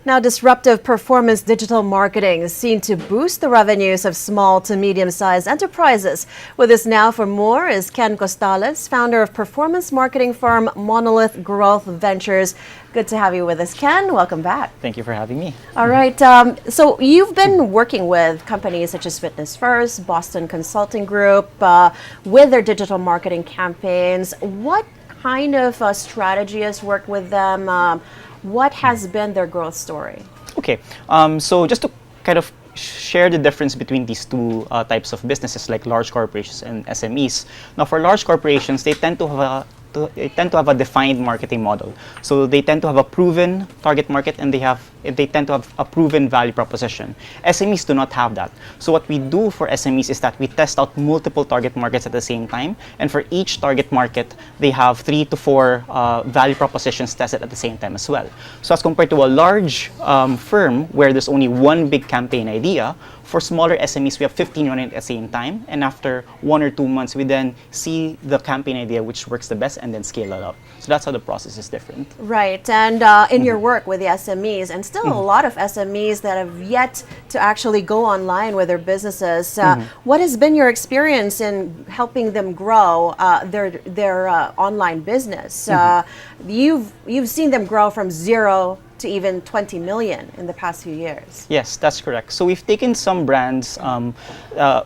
Now, disruptive performance digital marketing is seen to boost the revenues of small to medium-sized enterprises. With us now for more is Kenn Costales, founder of performance marketing firm Monolith Growth Ventures. Good to have you with us, Kenn. Welcome back. Thank you for having me. All right. So you've been working with companies such as Fitness First, Boston Consulting Group, with their digital marketing campaigns. What kind of strategy has worked with them? What has been their growth story? Okay, so just to kind of share the difference between these two types of businesses, like large corporations and SMEs. Now, for large corporations, they tend to have a defined marketing model. So they tend to have a proven target market, and they tend to have a proven value proposition. SMEs do not have that. So what we do for SMEs is that we test out multiple target markets at the same time, and for each target market, they have 3 to 4 value propositions tested at the same time as well. So as compared to a large firm where there's only one big campaign idea, for smaller SMEs, we have 15 running at the same time, and after 1 or 2 months, we then see the campaign idea which works the best and then scale it up. So that's how the process is different. Right, and in your work with the SMEs, and still a lot of SMEs that have yet to actually go online with their businesses, what has been your experience in helping them grow their online business? You've seen them grow from 0 to even 20 million in the past few years. Yes, that's correct. So we've taken some brands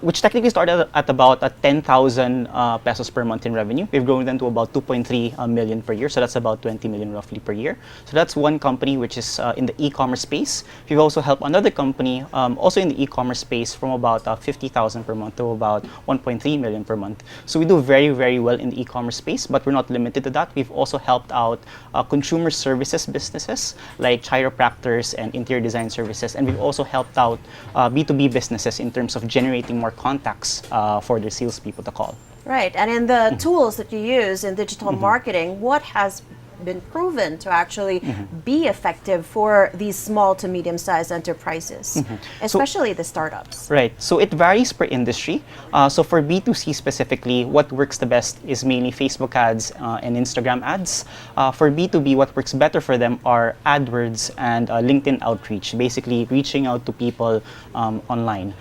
which technically started at about 10,000 pesos per month in revenue. We've grown them to about 2.3 million per year. So that's about 20 million roughly per year. So that's one company which is in the e-commerce space. We've also helped another company also in the e-commerce space from about 50,000 per month to about 1.3 million per month. So we do very, very well in the e-commerce space, but we're not limited to that. We've also helped out consumer services businesses like chiropractors and interior design services, and we've also helped out B2B businesses in terms of generating more contacts for their salespeople to call. Right, and in the tools that you use in digital marketing, what has been proven to actually be effective for these small to medium-sized enterprises, especially the startups? Right, so it varies per industry. So for B2C specifically, what works the best is mainly Facebook ads and Instagram ads. For B2B, what works better for them are AdWords and LinkedIn outreach, basically reaching out to people online.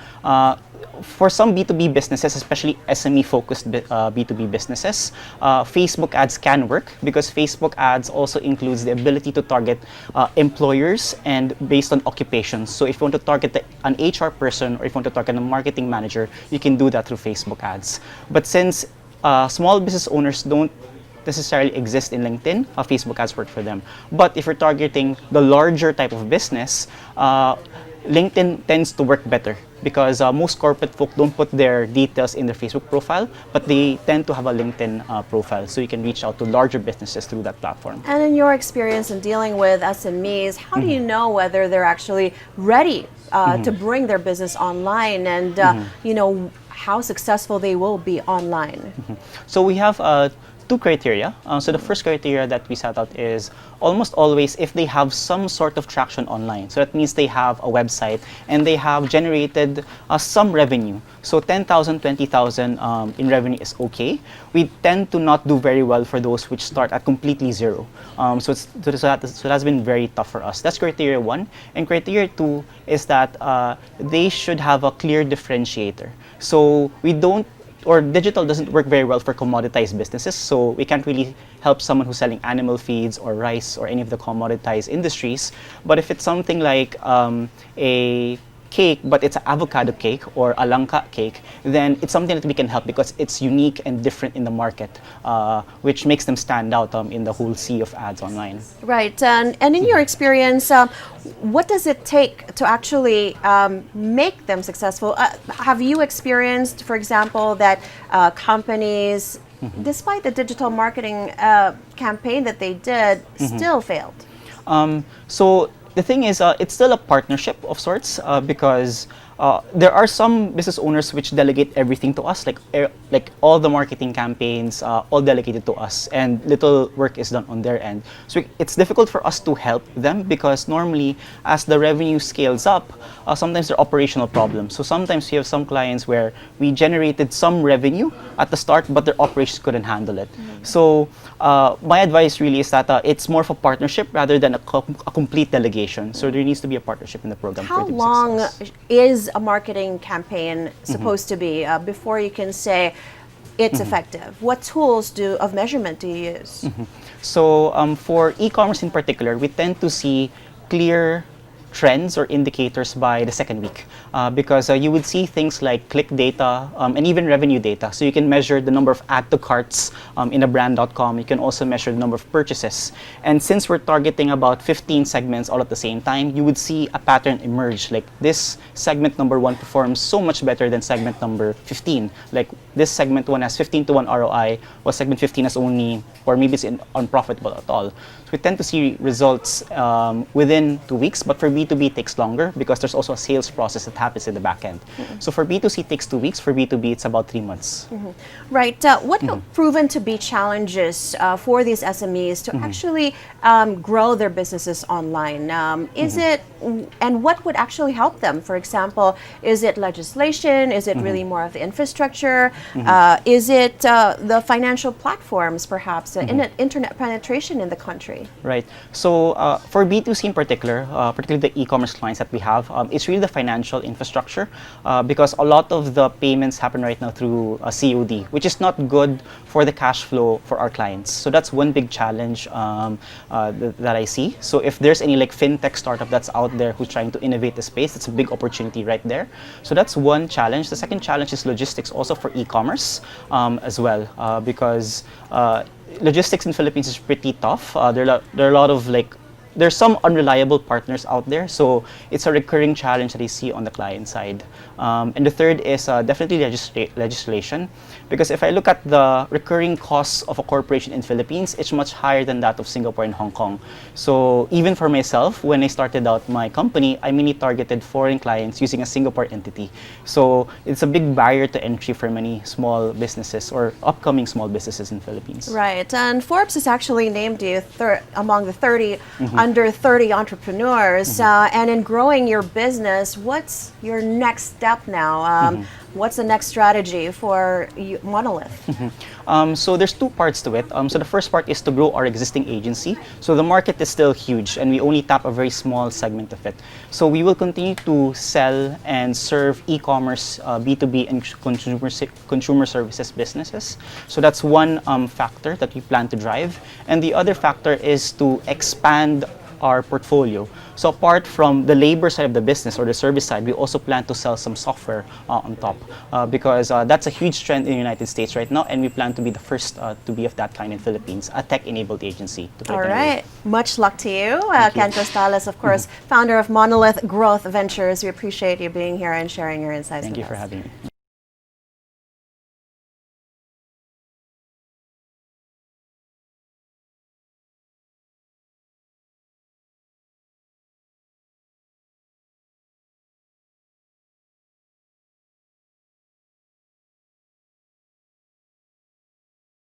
For some B2B businesses, especially SME-focused B2B businesses, Facebook ads can work because Facebook ads also includes the ability to target employers and based on occupations. So if you want to target an HR person or if you want to target a marketing manager, you can do that through Facebook ads. But since small business owners don't necessarily exist in LinkedIn, Facebook ads work for them. But if you're targeting the larger type of business, LinkedIn tends to work better because most corporate folk don't put their details in their Facebook profile, but they tend to have a LinkedIn profile, so you can reach out to larger businesses through that platform. And in your experience in dealing with SMEs, how do you know whether they're actually ready to bring their business online and you know how successful they will be online? So we have 2 criteria. So the first criteria that we set out is almost always if they have some sort of traction online. So that means they have a website and they have generated some revenue. So 10,000, 20,000 in revenue is okay. We tend to not do very well for those which start at completely 0. So that's been very tough for us. That's criteria 1. And criteria 2 is that they should have a clear differentiator. So digital doesn't work very well for commoditized businesses, so we can't really help someone who's selling animal feeds or rice or any of the commoditized industries. But if it's something like a cake, but it's an avocado cake or a langka cake, then it's something that we can help because it's unique and different in the market, which makes them stand out in the whole sea of ads online. Right, and in your experience, what does it take to actually make them successful? Have you experienced, for example, that companies, despite the digital marketing campaign that they did, still failed? So the thing is, it's still a partnership of sorts because there are some business owners which delegate everything to us, like all the marketing campaigns, all delegated to us, and little work is done on their end. So it's difficult for us to help them because normally, as the revenue scales up, sometimes there are operational problems. So sometimes we have some clients where we generated some revenue at the start, but their operations couldn't handle it. So my advice really is that it's more of a partnership rather than a complete delegation. So there needs to be a partnership in the program. How for it to be long success. is a marketing campaign supposed to be before you can say it's effective? What tools of measurement do you use? So for e-commerce in particular, we tend to see clear trends or indicators by the second week because you would see things like click data and even revenue data. So you can measure the number of add to carts in a brand.com. You can also measure the number of purchases. And since we're targeting about 15 segments all at the same time, you would see a pattern emerge. Like this segment number 1 performs so much better than segment number 15. Like this segment 1 has 15 to 1 ROI, while segment 15 has only, or maybe it's unprofitable at all. So we tend to see results within 2 weeks, but for B2B it takes longer because there's also a sales process that happens in the back end. So for B2C it takes 2 weeks, for B2B it's about 3 months. Right. What have proven to be challenges for these SMEs to actually grow their businesses online? Is it, and what would actually help them? For example, is it legislation? Is it really more of the infrastructure? Is it the financial platforms, perhaps, internet penetration in the country? Right. So for B2C in particular, particularly the e-commerce clients that we have, it's really the financial infrastructure because a lot of the payments happen right now through COD, which is not good for the cash flow for our clients. So that's one big challenge that I see. So if there's any like fintech startup that's out there who's trying to innovate the space, it's a big opportunity right there. So that's one challenge. The second challenge is logistics also for e-commerce as well because logistics in Philippines is pretty tough. There are a lot of there's some unreliable partners out there, so it's a recurring challenge that I see on the client side. And the third is definitely legislation, because if I look at the recurring costs of a corporation in Philippines, it's much higher than that of Singapore and Hong Kong. So even for myself, when I started out my company, I mainly targeted foreign clients using a Singapore entity. So it's a big barrier to entry for many small businesses or upcoming small businesses in Philippines. Right, and Forbes has actually named you among the 30 under 30 entrepreneurs. And in growing your business, what's your next step now? What's the next strategy for Monolith? So there's two parts to it. So the first part is to grow our existing agency. So the market is still huge and we only tap a very small segment of it. So we will continue to sell and serve e-commerce, B2B and consumer services businesses. So that's one factor that we plan to drive. And the other factor is to expand our portfolio. So apart from the labor side of the business or the service side, we also plan to sell some software on top because that's a huge trend in the United States right now, and we plan to be the first to be of that kind in Philippines, a tech-enabled agency. All right. Much luck to you. Kenn Costales, of course, founder of Monolith Growth Ventures. We appreciate you being here and sharing your insights with us. Thank you for having me.